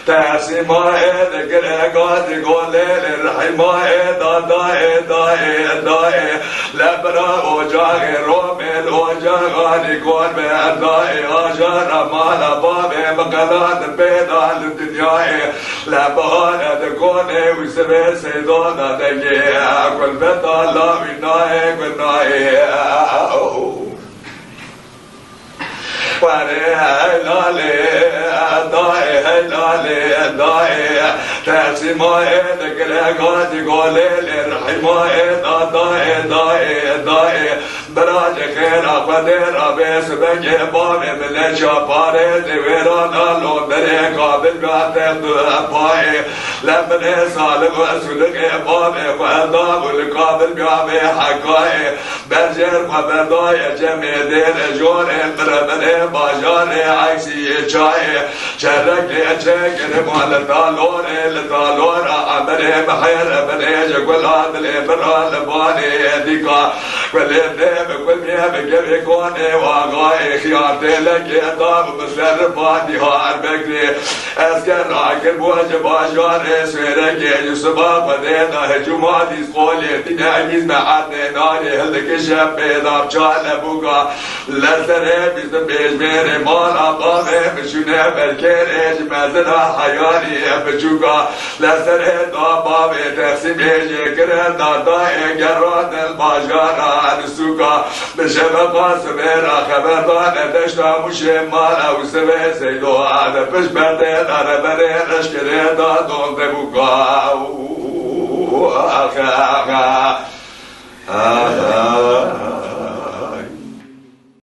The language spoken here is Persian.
تاسما دقرقات قولين الرحمة داي لبرا وجاغ رومل وجاغاني قول بأداي أجار مالا بابي مقالات بيضان الدنيا لبانا دقوني وسبي سيدونا دقي أقول بيضا لا مناي قناي داي تاسما دقرقات قولين الرحمة داي براج خير قدر أبيس بنجي بامي من شاباري دويران ألو بري قابل بعتقد أباي لمن سالم وأسولك بامي وأدام القابل بعمي حقاي برجر وبرداي جميع دين جون بربني باجاني عكسي جاي شرك شكر لطالون عمري بحير بني جقول هذا الإبران لباني ديكا كل مياه بجيب كوني واغاي خيارتي لك يطاب مسر بادي هار بكري اسكر راكر بوجب آجاني سويرك يوسفا بدينا هجوماتي سقولي تنعيز معادني ناري هلك شب بيضاب جال بوغا لسره بيزن بيج ميري مال عبامي بشونه بركير ايج مزنا حياني بجوغا لسره دابامي تقسيم ايج كرن داداي گران الباجانا نسوغا بشبقا سبيرا خبردان دشتا مشه مالا و سبه سيدو عاد پش بردين عربرين اشكرين دادون دبوغا آخا